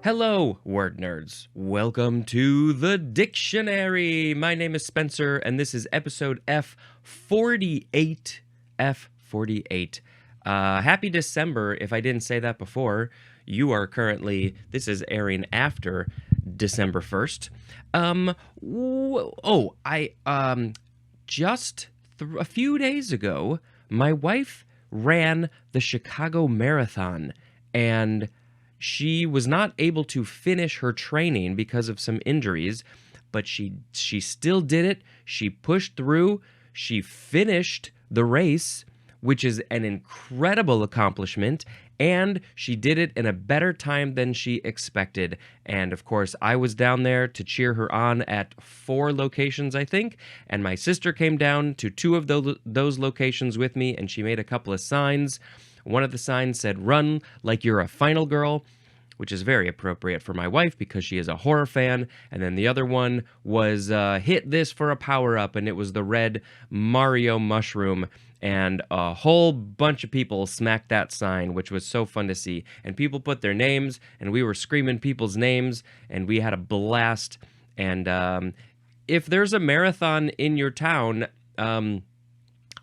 Hello, word nerds. Welcome to the dictionary. My name is Spencer, and this is episode F48. F48. Happy December, if I didn't say that before. This is airing after December 1st. A few days ago, my wife ran the Chicago Marathon, and she was not able to finish her training because of some injuries, but she still did it. She pushed through. She finished the race, which is an incredible accomplishment, and she did it in a better time than she expected. And of course, I was down there to cheer her on at 4 locations, I think, and my sister came down to 2 of those locations with me, and she made a couple of signs. One of the signs said, "Run like you're a final girl," which is very appropriate for my wife because she is a horror fan. And then the other one was, "Hit this for a power-up," and it was the red Mario mushroom. And a whole bunch of people smacked that sign, which was so fun to see. And people put their names, and we were screaming people's names, and we had a blast. And if there's a marathon in your town,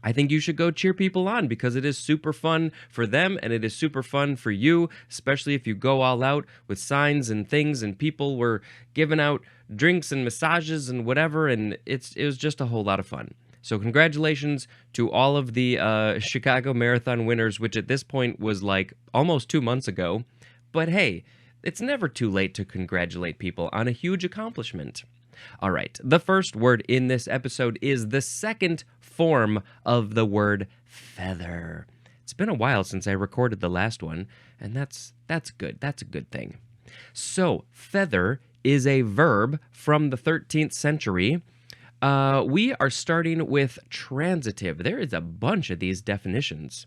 I think you should go cheer people on because it is super fun for them and it is super fun for you, especially if you go all out with signs and things, and people were giving out drinks and massages and whatever, and it was just a whole lot of fun. So congratulations to all of the Chicago Marathon winners, which at this point was like almost 2 months ago. But hey, it's never too late to congratulate people on a huge accomplishment. All right, the first word in this episode is the second form of the word feather. It's been a while since I recorded the last one, and that's good. That's a good thing. So, feather is a verb from the 13th century. We are starting with transitive. There is a bunch of these definitions.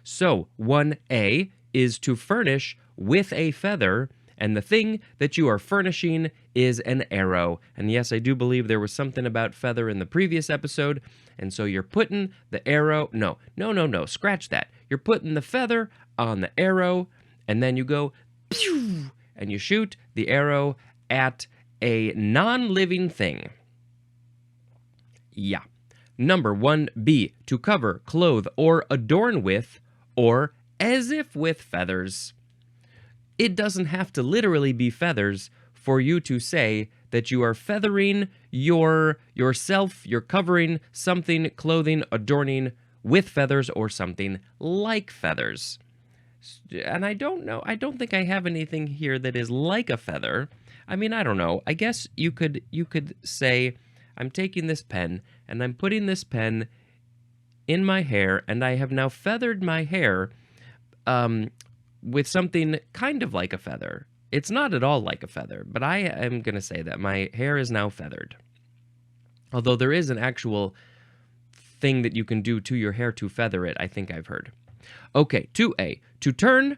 So, 1A is to furnish with a feather, and the thing that you are furnishing is an arrow. And yes, I do believe there was something about feather in the previous episode. And so you're putting the arrow... No. Scratch that. You're putting the feather on the arrow, and then you go, pew, and you shoot the arrow at a non-living thing. Yeah. Number 1B, to cover, clothe, or adorn with, or as if with feathers. It doesn't have to literally be feathers for you to say that you are feathering yourself, you're covering something, clothing, adorning with feathers or something like feathers. And I don't think I have anything here that is like a feather. I mean, I don't know. I guess you could say, I'm taking this pen and I'm putting this pen in my hair, and I have now feathered my hair with something kind of like a feather. It's not at all like a feather, but I am going to say that my hair is now feathered. Although there is an actual thing that you can do to your hair to feather it, I think I've heard. Okay, 2A, to turn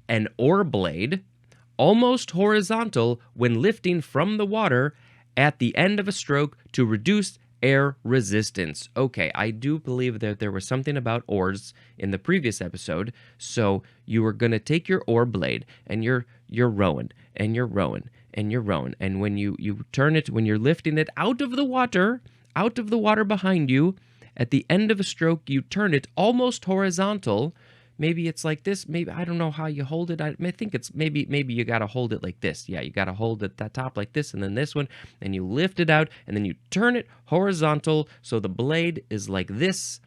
an oar blade almost horizontal when lifting from the water at the end of a stroke to reduce air resistance. Okay, I do believe that there was something about oars in the previous episode. So you are going to take your oar blade and you're rowing and you're rowing and you're rowing. And when you turn it, when you're lifting it out of the water behind you, at the end of a stroke, you turn it almost horizontal. Maybe it's like this. Maybe, I don't know how you hold it. I think it's maybe you got to hold it like this. Yeah, you got to hold it that top like this, and then this one, and you lift it out, and then you turn it horizontal so the blade is like this,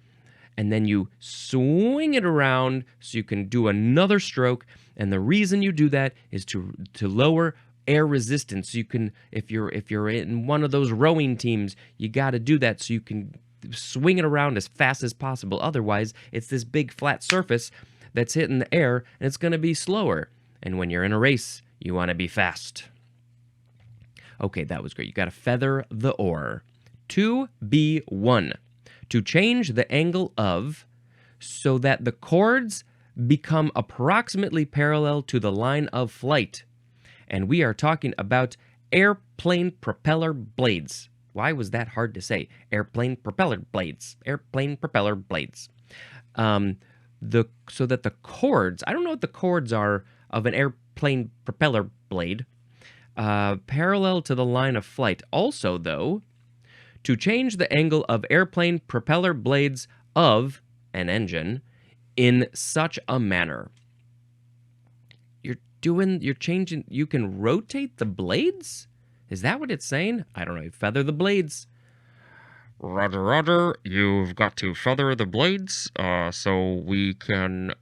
and then you swing it around so you can do another stroke. And the reason you do that is to lower air resistance. So you can, if you're in one of those rowing teams, you got to do that so you can swing it around as fast as possible. Otherwise, it's this big flat surface that's hitting the air, and it's going to be slower. And when you're in a race, you want to be fast. Okay, that was great. You got to feather the oar. 2B1, to change the angle of so that the chords become approximately parallel to the line of flight. And we are talking about airplane propeller blades. Why was that hard to say? Airplane propeller blades. Airplane propeller blades. So that the chords, I don't know what the chords are of an airplane airplane propeller blade, parallel to the line of flight. Also, though, to change the angle of airplane propeller blades of an engine in such a manner. You're changing, you can rotate the blades? Is that what it's saying? I don't know. Feather the blades. Roger, Roger. You've got to feather the blades, so we can,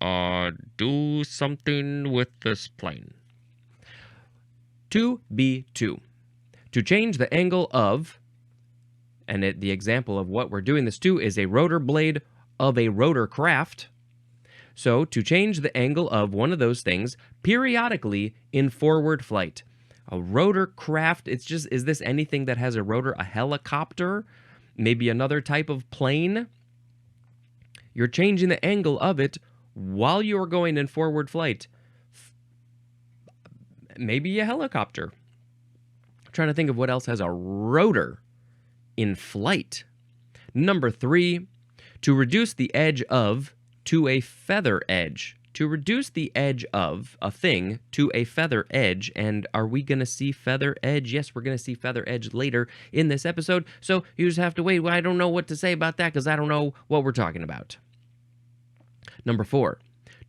do something with this plane. 2B2. To change the angle of, and the example of what we're doing this to is a rotor blade of a rotor craft. So, to change the angle of one of those things periodically in forward flight. A rotor craft, it's just, is this anything that has a rotor? A helicopter? Maybe another type of plane? You're changing the angle of it while you're going in forward flight. Maybe a helicopter. I'm trying to think of what else has a rotor in flight. Number 3, to reduce the edge of to a feather edge. To reduce the edge of a thing to a feather edge. And are we going to see feather edge? Yes, we're going to see feather edge later in this episode. So you just have to wait. Well, I don't know what to say about that because I don't know what we're talking about. Number 4,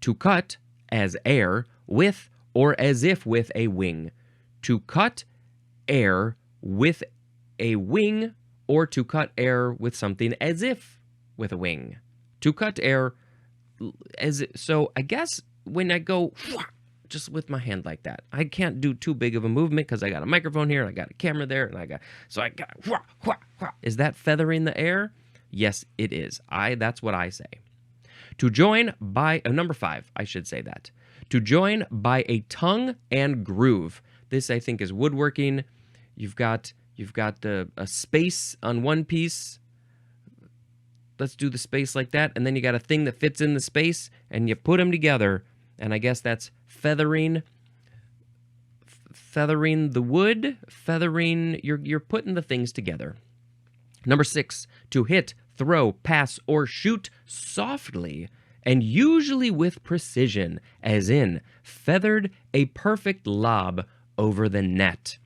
to cut as air with or as if with a wing. To cut air with a wing or to cut air with something as if with a wing. To cut air so I guess when I go just with my hand like that, I can't do too big of a movement because I got a microphone here and I got a camera there and I got is that feathering the air? Yes, it is. That's what I say. To join by number 5, I should say that. To join by a tongue and groove. This I think is woodworking. You've got a space on one piece. Let's do the space like that, and then you got a thing that fits in the space, and you put them together, and I guess that's feathering. Feathering the wood, feathering. You're putting the things together. Number 6, to hit, throw, pass, or shoot softly, and usually with precision, as in feathered a perfect lob over the net.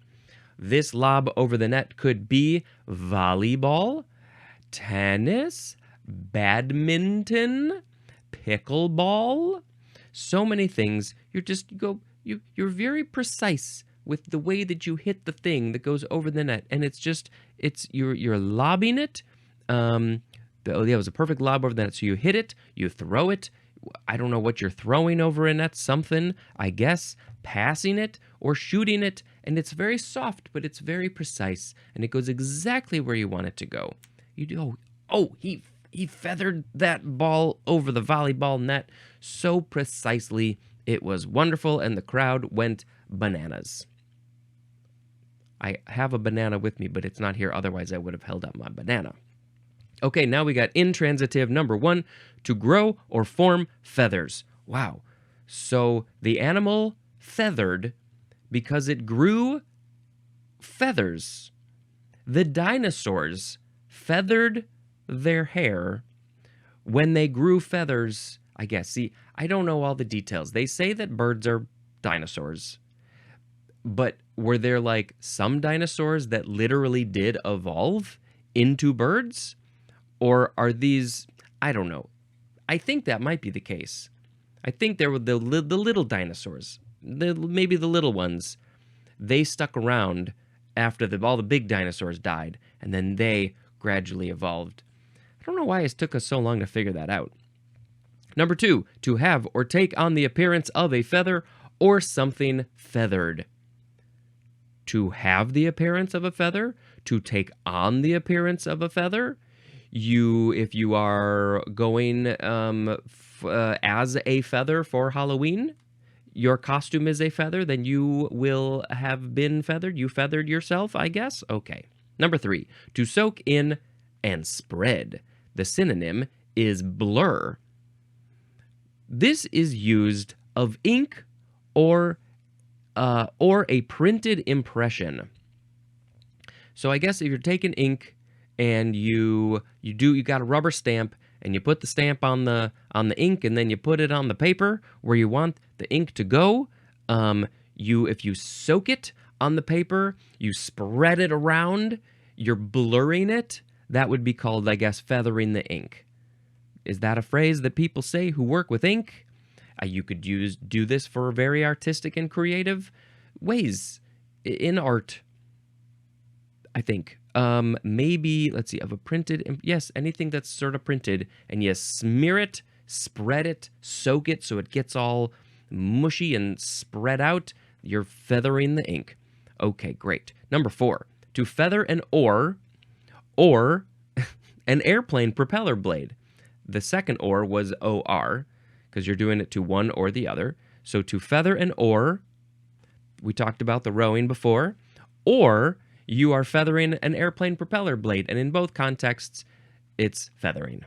This lob over the net could be volleyball, tennis, badminton, pickleball, so many things. You're very precise with the way that you hit the thing that goes over the net, and you're lobbing it. It was a perfect lob over the net. So you hit it, you throw it. I don't know what you're throwing over a net. Something, I guess, passing it or shooting it, and it's very soft, but it's very precise, and it goes exactly where you want it to go. He feathered that ball over the volleyball net so precisely. It was wonderful, and the crowd went bananas. I have a banana with me, but it's not here. Otherwise, I would have held up my banana. Okay, now we got intransitive number 1, to grow or form feathers. Wow. So the animal feathered because it grew feathers. The dinosaurs feathered their hair when they grew feathers, I guess. See, I don't know all the details. They say that birds are dinosaurs, but were there like some dinosaurs that literally did evolve into birds? Or are these, I don't know. I think that might be the case. I think there were the little dinosaurs, maybe the little ones. They stuck around after all the big dinosaurs died, and then they gradually evolved. I don't know why it took us so long to figure that out. Number 2, to have or take on the appearance of a feather or something feathered. To have the appearance of a feather, to take on the appearance of a feather. If you are going as a feather for Halloween, your costume is a feather, then you will have been feathered. You feathered yourself, I guess? Okay. Number 3, to soak in and spread. The synonym is blur. This is used of ink or a printed impression. So I guess if you're taking ink and you got a rubber stamp and you put the stamp on the ink and then you put it on the paper where you want the ink to go, If you soak it on the paper, you spread it around, you're blurring it, that would be called, I guess, feathering the ink. Is that a phrase that people say who work with ink? You could do this for very artistic and creative ways in art, I think. Maybe, let's see, of a printed, yes, anything that's sort of printed, and you smear it, spread it, soak it so it gets all mushy and spread out, you're feathering the ink. Okay, great. Number 4, to feather an oar or an airplane propeller blade. The second oar was OR, because you're doing it to one or the other. So to feather an oar, we talked about the rowing before, or you are feathering an airplane propeller blade, and in both contexts, it's feathering.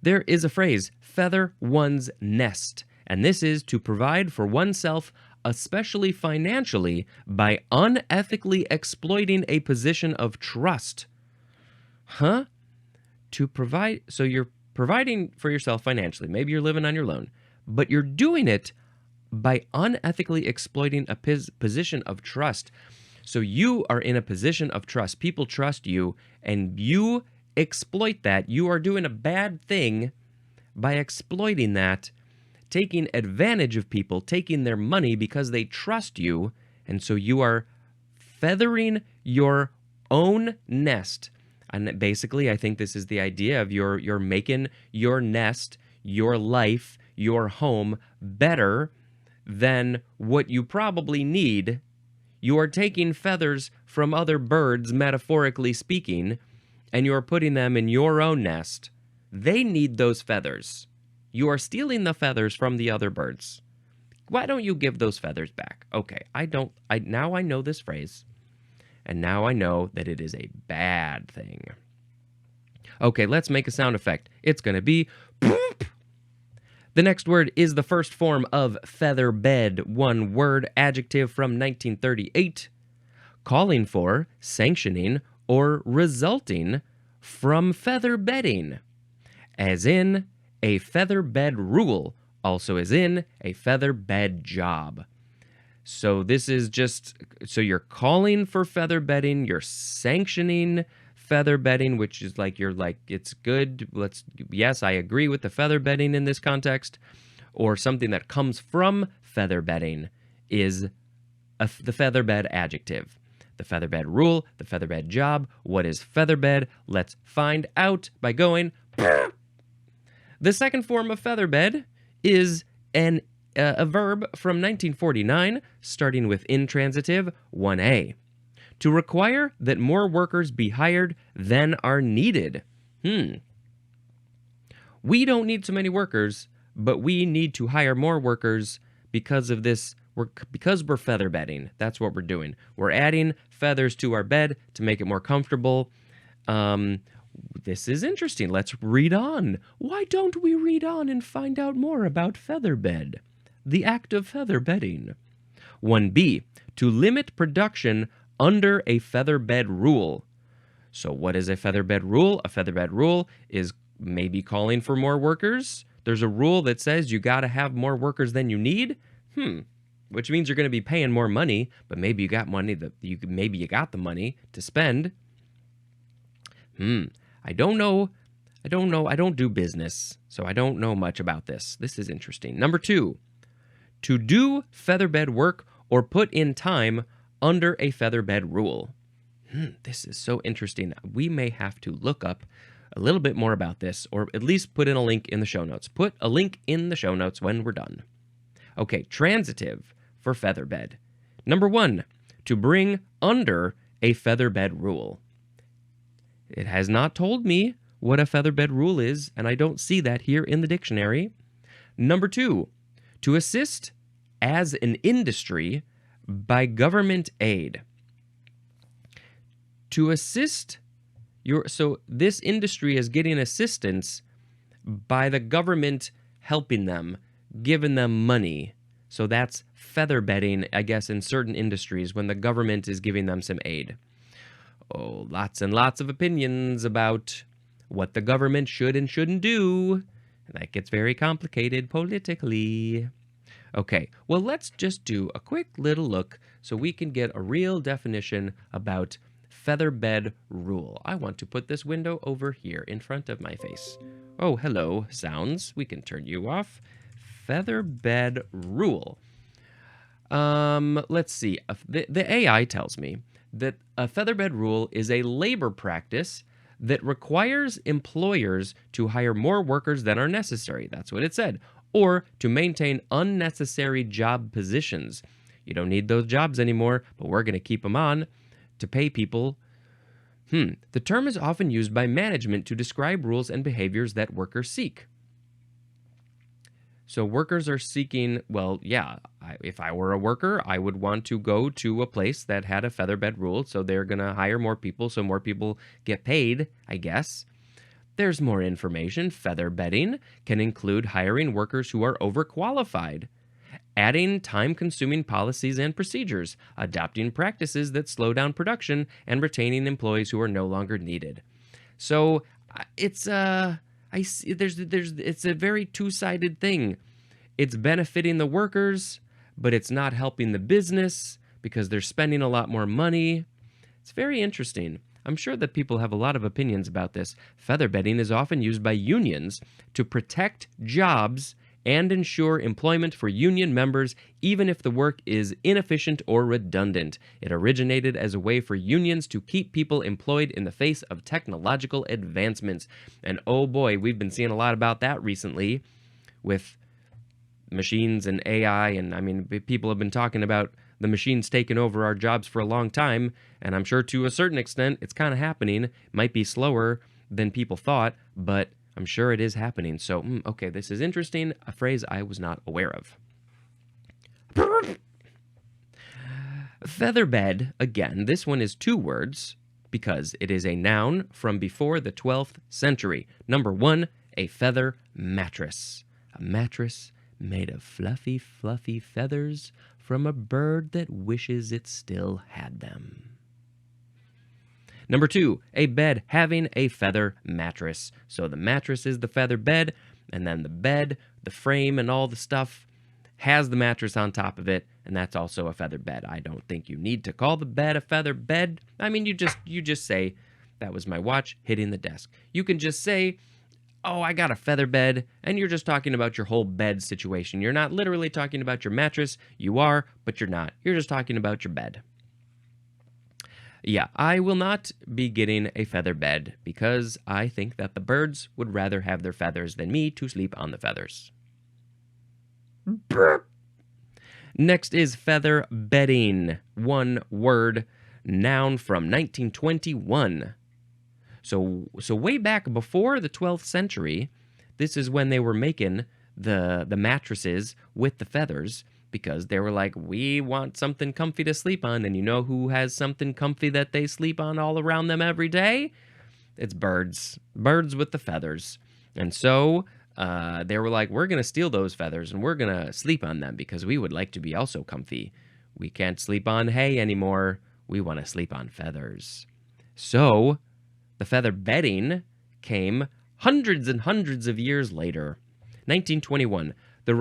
There is a phrase, feather one's nest, and this is to provide for oneself, especially financially, by unethically exploiting a position of trust. Huh? To provide, so you're providing for yourself financially. Maybe you're living on your loan, but you're doing it by unethically exploiting a position of trust. So you are in a position of trust. People trust you, and you exploit that. You are doing a bad thing by exploiting that, taking advantage of people, taking their money because they trust you, and so you are feathering your own nest. And basically, I think this is the idea of you're making your nest, your life, your home better than what you probably need. You are taking feathers from other birds, metaphorically speaking, and you are putting them in your own nest. They need those feathers. You are stealing the feathers from the other birds. Why don't you give those feathers back? Okay, now I know this phrase. And now I know that it is a bad thing. Okay, let's make a sound effect. It's going to be poop. The next word is the first form of featherbed, one word adjective from 1938, calling for, sanctioning, or resulting from featherbedding, as in a featherbed rule, also as in a featherbed job. So this is just, so you're calling for featherbedding, you're sanctioning featherbedding, which is like, you're like, it's good, yes, I agree with the featherbedding in this context, or something that comes from featherbedding is the featherbed adjective. The featherbed rule, the featherbed job. What is featherbed? Let's find out by going. The second form of featherbed is a verb from 1949, starting with intransitive 1a. To require that more workers be hired than are needed. We don't need so many workers, but we need to hire more workers because of this. Because we're featherbedding. That's what we're doing. We're adding feathers to our bed to make it more comfortable. This is interesting. Let's read on. Why don't we read on and find out more about featherbed? The act of featherbedding. 1b. To limit production under a featherbed rule. So what is a featherbed rule? A featherbed rule is maybe calling for more workers. There's a rule that says you got to have more workers than you need. Which means you're going to be paying more money, but maybe you got money maybe you got the money to spend. I don't know. I don't do business, so I don't know much about this. This is interesting. Number 2, to do featherbed work or put in time under a featherbed rule. This is so interesting. We may have to look up a little bit more about this, or at least put in a link in the show notes. Put a link in the show notes when we're done. Okay, transitive for featherbed. Number 1, to bring under a featherbed rule. It has not told me what a featherbed rule is, and I don't see that here in the dictionary. Number 2, to assist as an industry by government aid. To assist so this industry is getting assistance by the government helping them, giving them money. So that's featherbedding, I guess, in certain industries when the government is giving them some aid. Oh, lots and lots of opinions about what the government should and shouldn't do. And that gets very complicated politically. Okay, well, let's just do a quick little look so we can get a real definition about featherbed rule. I want to put this window over here in front of my face. Oh, hello, sounds. We can turn you off. Featherbed rule. Let's see. The AI tells me that a featherbed rule is a labor practice that requires employers to hire more workers than are necessary. That's what it said. Or to maintain unnecessary job positions. You don't need those jobs anymore, but we're going to keep them on to pay people. The term is often used by management to describe rules and behaviors that workers seek. So workers are seeking, well, yeah, if I were a worker, I would want to go to a place that had a featherbed rule, so they're going to hire more people, so more people get paid, I guess. There's more information. Featherbedding can include hiring workers who are overqualified, adding time-consuming policies and procedures, adopting practices that slow down production, and retaining employees who are no longer needed. So it's it's a very two-sided thing. It's benefiting the workers, but it's not helping the business because they're spending a lot more money. It's very interesting. I'm sure that people have a lot of opinions about this. Featherbedding is often used by unions to protect jobs and ensure employment for union members, even if the work is inefficient or redundant. It originated as a way for unions to keep people employed in the face of technological advancements. And oh boy, we've been seeing a lot about that recently with machines and AI. And I mean, people have been talking about the machines taking over our jobs for a long time. And I'm sure to a certain extent, it's kind of happening. It might be slower than people thought, but I'm sure it is happening. So, okay, this is interesting. A phrase I was not aware of. Featherbed, again, this one is 2 words because it is a noun from before the 12th century. Number 1, a feather mattress. A mattress made of fluffy, fluffy feathers from a bird that wishes it still had them. Number 2, a bed having a feather mattress. So the mattress is the feather bed, and then the bed, the frame, and all the stuff has the mattress on top of it, and that's also a feather bed. I don't think you need to call the bed a feather bed. I mean, you just say, that was my watch hitting the desk. You can just say, oh, I got a feather bed, and you're just talking about your whole bed situation. You're not literally talking about your mattress. You are, but you're not. You're just talking about your bed. Yeah, I will not be getting a feather bed because I think that the birds would rather have their feathers than me to sleep on the feathers. Next is feather bedding. 1 word, noun from 1921. So way back before the 12th century, this is when they were making the mattresses with the feathers, because they were like, we want something comfy to sleep on. And you know who has something comfy that they sleep on all around them every day? It's birds. Birds with the feathers. And so they were like, we're going to steal those feathers and we're going to sleep on them because we would like to be also comfy. We can't sleep on hay anymore. We want to sleep on feathers. So the feather bedding came hundreds and hundreds of years later. 1921. But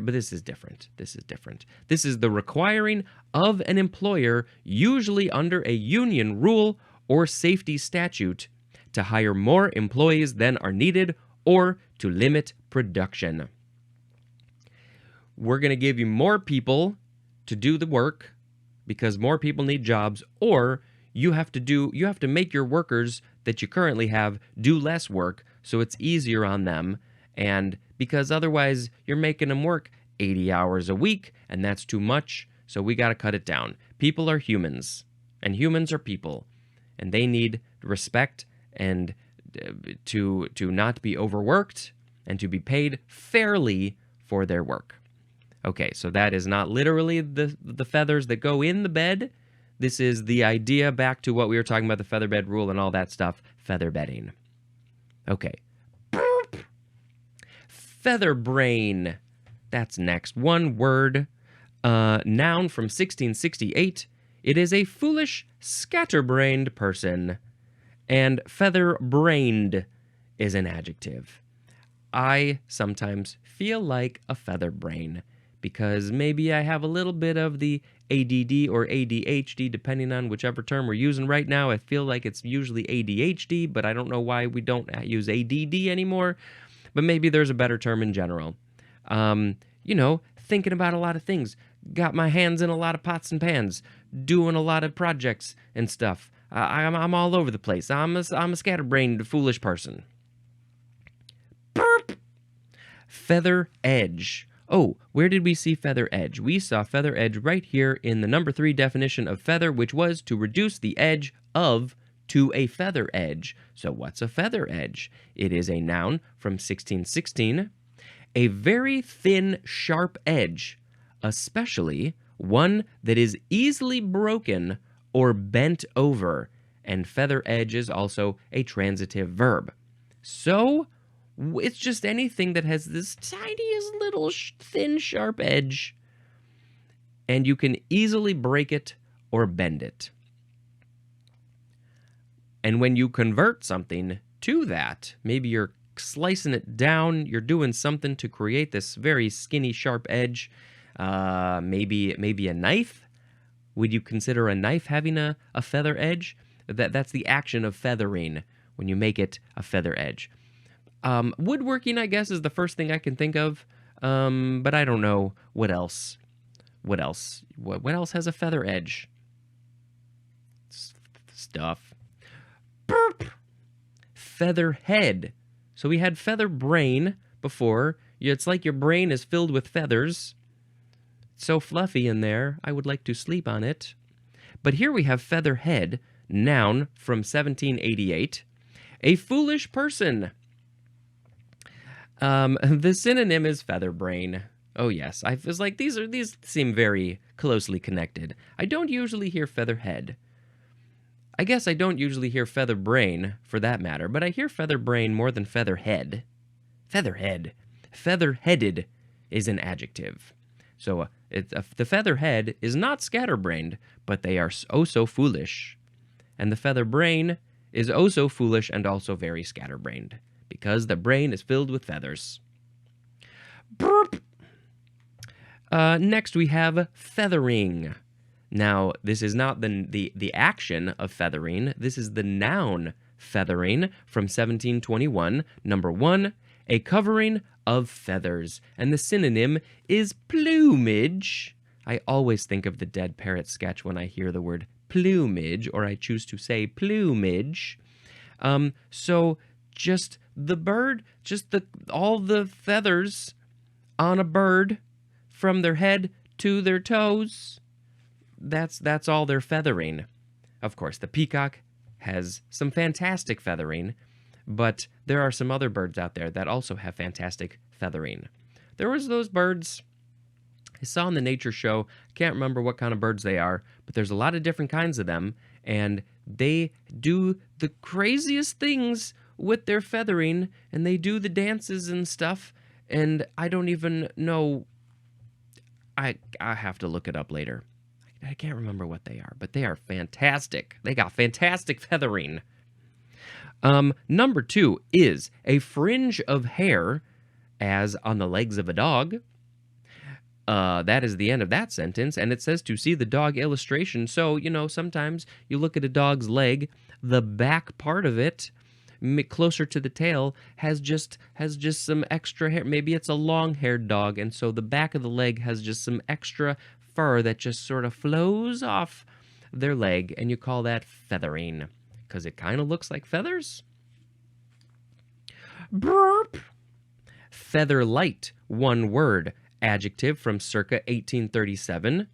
this is different. This is the requiring of an employer, usually under a union rule or safety statute, to hire more employees than are needed or to limit production. We're going to give you more people to do the work because more people need jobs, or you have to make your workers that you currently have do less work so it's easier on them. And because otherwise you're making them work 80 hours a week, and that's too much, so we got to cut it down. People are humans, and humans are people, and they need respect and to not be overworked and to be paid fairly for their work. Okay, so that is not literally the feathers that go in the bed. This is the idea back to what we were talking about, the featherbed rule and all that stuff, feather bedding. Okay. Featherbrain. That's next. 1 word. Noun from 1668. It is a foolish, scatterbrained person. And featherbrained is an adjective. I sometimes feel like a featherbrain because maybe I have a little bit of the ADD or ADHD, depending on whichever term we're using right now. I feel like it's usually ADHD, but I don't know why we don't use ADD anymore. But maybe there's a better term in general. Thinking about a lot of things. Got my hands in a lot of pots and pans, doing a lot of projects and stuff. I'm all over the place. I'm a scatterbrained, foolish person. Burp. Feather edge. Oh, where did we see feather edge? We saw feather edge right here in the number 3 definition of feather, which was to reduce the edge of to a feather edge. So what's a feather edge? It is a noun from 1616. A very thin, sharp edge, especially one that is easily broken or bent over. And feather edge is also a transitive verb. So it's just anything that has this tiniest little thin, sharp edge, and you can easily break it or bend it. And when you convert something to that, maybe you're slicing it down, you're doing something to create this very skinny, sharp edge, maybe a knife. Would you consider a knife having a feather edge? That's the action of feathering, when you make it a feather edge. Woodworking, I guess, is the first thing I can think of, but I don't know what else. What else has a feather edge? Stuff. Burp! Feather head. So we had feather brain before. It's like your brain is filled with feathers. It's so fluffy in there, I would like to sleep on it. But here we have feather head, noun from 1788. A foolish person. The synonym is featherbrain. Oh yes, I was like, these seem very closely connected. I don't usually hear featherhead. I guess I don't usually hear featherbrain, for that matter, but I hear featherbrain more than featherhead. Featherhead. Featherheaded is an adjective. So the featherhead is not scatterbrained, but they are oh so foolish. And the featherbrain is oh so foolish and also very scatterbrained, because the brain is filled with feathers. Burp! Next we have feathering. Now, this is not the action of feathering. This is the noun feathering from 1721. Number 1, a covering of feathers. And the synonym is plumage. I always think of the Dead Parrot sketch when I hear the word plumage, or I choose to say plumage. So just the bird, all the feathers on a bird from their head to their toes. That's all their feathering. Of course, the peacock has some fantastic feathering, but there are some other birds out there that also have fantastic feathering. There was those birds I saw on the nature show. Can't remember what kind of birds they are, but there's a lot of different kinds of them, and they do the craziest things with their feathering, and they do the dances and stuff, and I don't even know. I have to look it up later. I can't remember what they are, but they are fantastic. They got fantastic feathering. Number 2 is a fringe of hair, as on the legs of a dog. That is the end of that sentence, and it says to see the dog illustration. So, sometimes you look at a dog's leg, the back part of it, closer to the tail, has just some extra hair. Maybe it's a long-haired dog, and so the back of the leg has just some extra fur that just sort of flows off their leg, and you call that feathering, because it kind of looks like feathers. Burp! Featherlight, one word, adjective from circa 1837.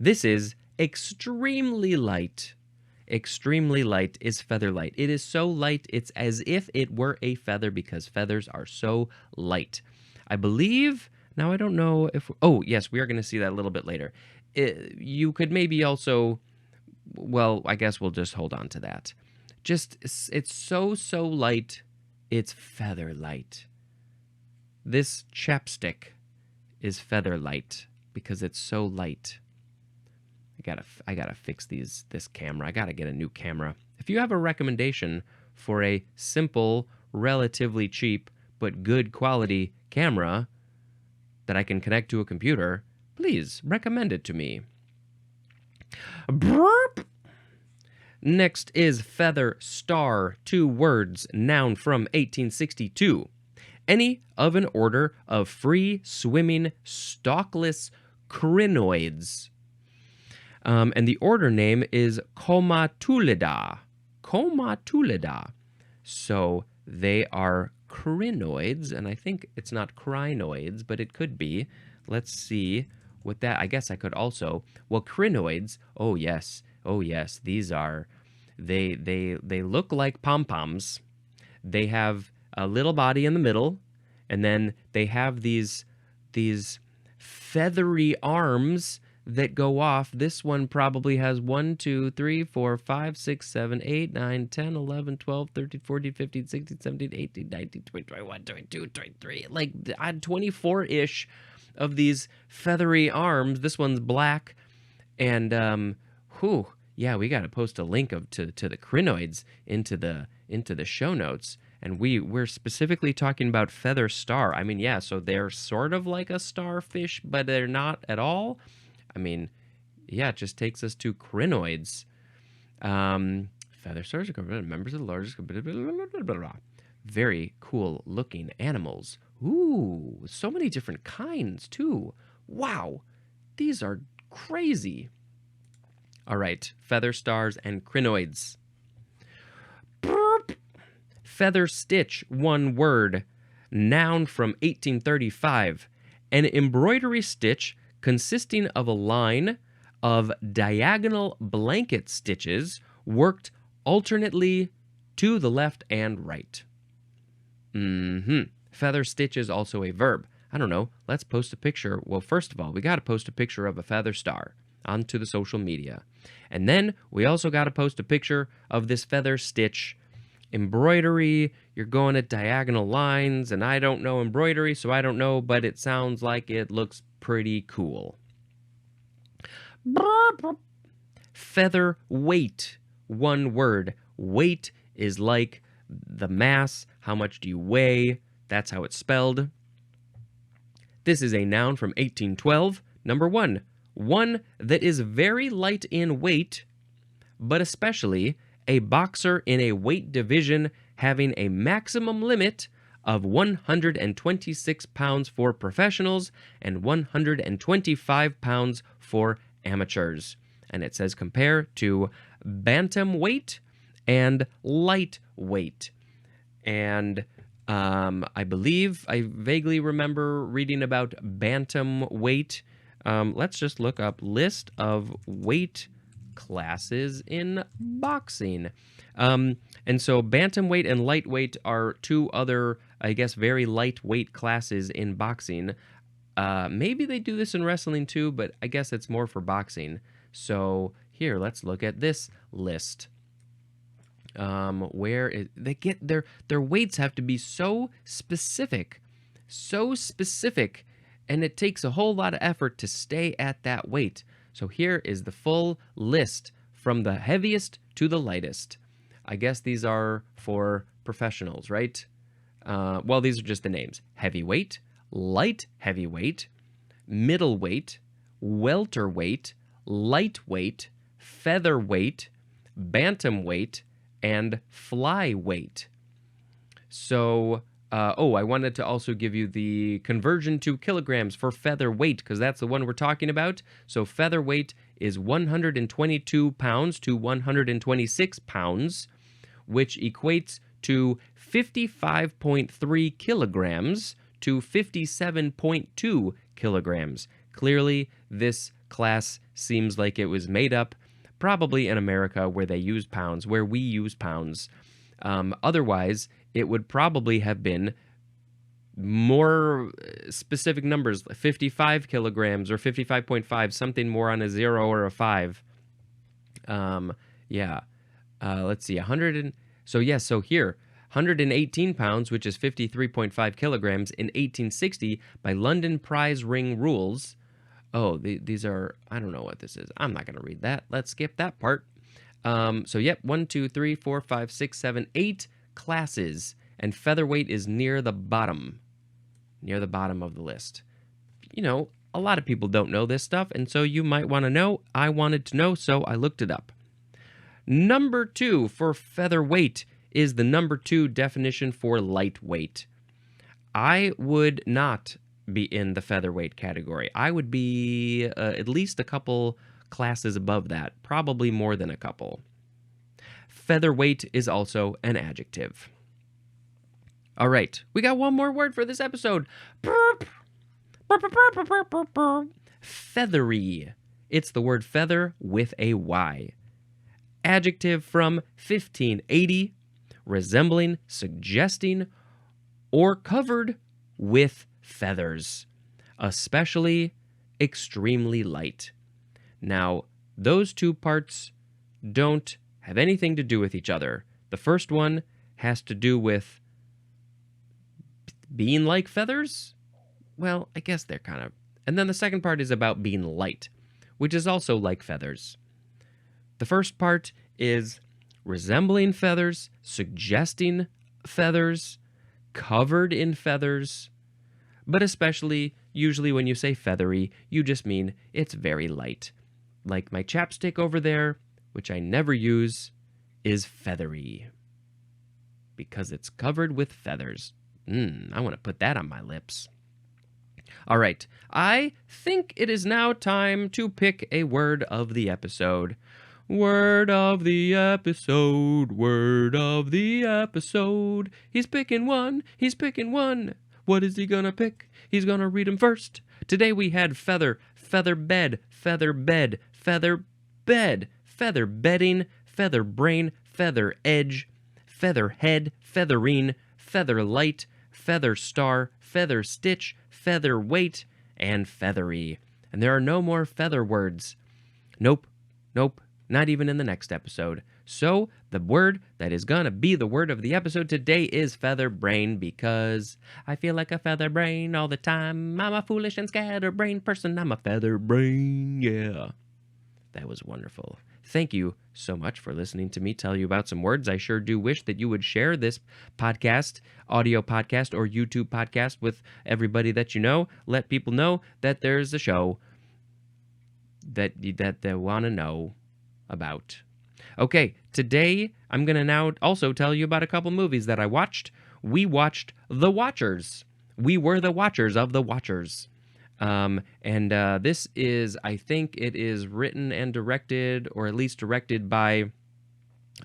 This is extremely light. Extremely light is featherlight. It is so light, it's as if it were a feather, because feathers are so light. I believe, now I don't know if, oh yes, we are going to see that a little bit later. You could maybe also, well, I guess we'll just hold on to that. Just, it's so light, it's feather light. This chapstick is feather light because it's so light. I gotta fix this camera. I gotta get a new camera. If you have a recommendation for a simple, relatively cheap, but good quality camera, that I can connect to a computer, please recommend it to me. Burp! Next is feather star, 2 words, noun from 1862. Any of an order of free-swimming, stalkless crinoids. And the order name is Comatulida. Comatulida. So they are crinoids, and I think it's not crinoids, but it could be. Let's see what that, I guess I could also, well, crinoids, oh yes, these are, they look like pom-poms. They have a little body in the middle, and then they have these feathery arms that go off. This one probably has 1, 2, 3, 4, 5, 6, 7, 8, 9, 10, 11, 12, 13, 14, 15, 16, 17, 18, 19, 20, 21, 22, 23, like 24-ish of these feathery arms. This one's black, and yeah, we got to post a link to the crinoids into the show notes. And we're specifically talking about feather star. I mean, yeah, so they're sort of like a starfish, but they're not at all. I mean, yeah, it just takes us to crinoids. Feather stars are members of the largest. Very cool looking animals. Ooh, so many different kinds too. Wow, these are crazy. All right, feather stars and crinoids. Feather stitch, 1 word, noun from 1835. An embroidery stitch consisting of a line of diagonal blanket stitches worked alternately to the left and right. Feather stitch is also a verb. I don't know, let's post a picture. Well, first of all, we got to post a picture of a feather star onto the social media. And then we also got to post a picture of this feather stitch embroidery. You're going at diagonal lines, and I don't know embroidery, so I don't know, but it sounds like it looks pretty cool. Featherweight, 1 word. Weight is like the mass. How much do you weigh? That's how it's spelled. This is a noun from 1812. Number 1. One that is very light in weight, but especially a boxer in a weight division having a maximum limit of 126 pounds for professionals and 125 pounds for amateurs. And it says compare to bantamweight and lightweight. And I believe I vaguely remember reading about bantamweight. Let's just look up list of weight classes in boxing. And so bantamweight and lightweight are 2 other, I guess, very lightweight classes in boxing. Maybe they do this in wrestling too, but I guess it's more for boxing. So here, let's look at this list. They get their weights have to be so specific, and it takes a whole lot of effort to stay at that weight. So here is the full list from the heaviest to the lightest. I guess these are for professionals, right? Well, these are just the names. Heavyweight, light heavyweight, middleweight, welterweight, lightweight, featherweight, bantamweight, and flyweight. So, I wanted to also give you the conversion to kilograms for featherweight, because that's the one we're talking about. So featherweight is 122 pounds to 126 pounds, which equates to 55.3 kilograms to 57.2 kilograms. Clearly, this class seems like it was made up probably in America where they use pounds, where we use pounds. Otherwise, it would probably have been more specific numbers, 55 kilograms or 55.5, something more on a 0 or a 5. Let's see, so here, 118 pounds, which is 53.5 kilograms in 1860 by London prize ring rules. Oh, these are, I don't know what this is. I'm not going to read that. Let's skip that part. 1, 2, 3, 4, 5, 6, 7, 8 classes, and featherweight is near the bottom of the list. a lot of people don't know this stuff, and so you might want to know. I wanted to know, so I looked it up. Number 2 for featherweight is the number 2 definition for lightweight. I would not be in the featherweight category. I would be at least a couple classes above that, probably more than a couple. Featherweight is also an adjective. All right, we got one more word for this episode. Feathery. It's the word feather with a Y. Adjective from 1580, resembling, suggesting, or covered with feathers, especially extremely light. Now, those two parts don't have anything to do with each other. The first one has to do with being like feathers? Well, I guess they're kind of... And then the second part is about being light, which is also like feathers. The first part is resembling feathers, suggesting feathers, covered in feathers, but especially, usually when you say feathery, you just mean it's very light. Like my chapstick over there, which I never use, is feathery because it's covered with feathers. I want to put that on my lips. All right, I think it is now time to pick a word of the episode. Word of the episode, word of the episode. He's picking one, he's picking one. What is he gonna pick? He's gonna read them first. Today we had feather, featherbed, featherbed, featherbed, featherbedding, featherbrain, feather edge, featherhead, featherine, featherlight, feather star, feather stitch, featherweight, and feathery. And there are no more feather words. Nope, not even in the next episode. So the word that is gonna be the word of the episode today is featherbrain, because I feel like a featherbrain all the time. I'm a foolish and scatterbrained person. I'm a featherbrain, yeah. That was wonderful. Thank you so much for listening to me tell you about some words. I sure do wish that you would share this podcast, audio podcast, or YouTube podcast with everybody that you know. Let people know that there's a show that they want to know about. Okay, today I'm going to now also tell you about a couple movies that I watched. We watched The Watchers. We were the watchers of The Watchers. This is, I think it is written and directed, or at least directed by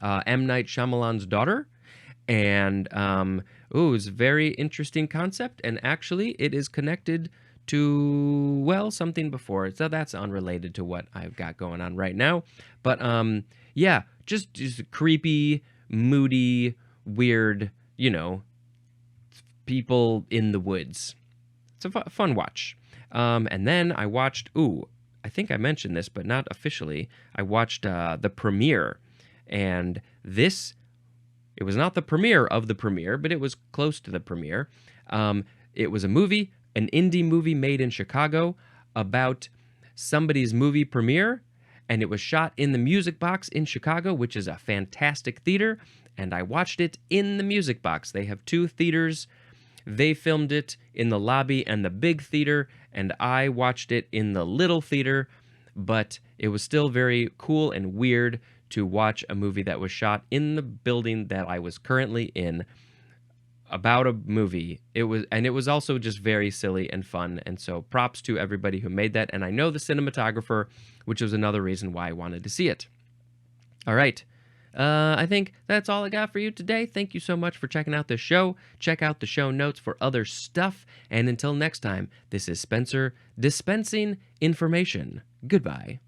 M. Night Shyamalan's daughter. And it was a very interesting concept, and actually it is connected to, well, something before. So that's unrelated to what I've got going on right now. But yeah, just creepy, moody, weird, people in the woods. It's a fun watch. And then I watched, I think I mentioned this, but not officially. I watched the premiere. And it was not the premiere of the premiere, but it was close to the premiere. It was a movie, an indie movie made in Chicago about somebody's movie premiere. And it was shot in the Music Box in Chicago, which is a fantastic theater. And I watched it in the Music Box. They have two theaters. They filmed it in the lobby and the big theater, and I watched it in the little theater, but it was still very cool and weird to watch a movie that was shot in the building that I was currently in about a movie. It was also just very silly and fun, and so props to everybody who made that, and I know the cinematographer, which was another reason why I wanted to see it. All right. I think that's all I got for you today. Thank you so much for checking out the show. Check out the show notes for other stuff. And until next time, this is Spencer dispensing information. Goodbye.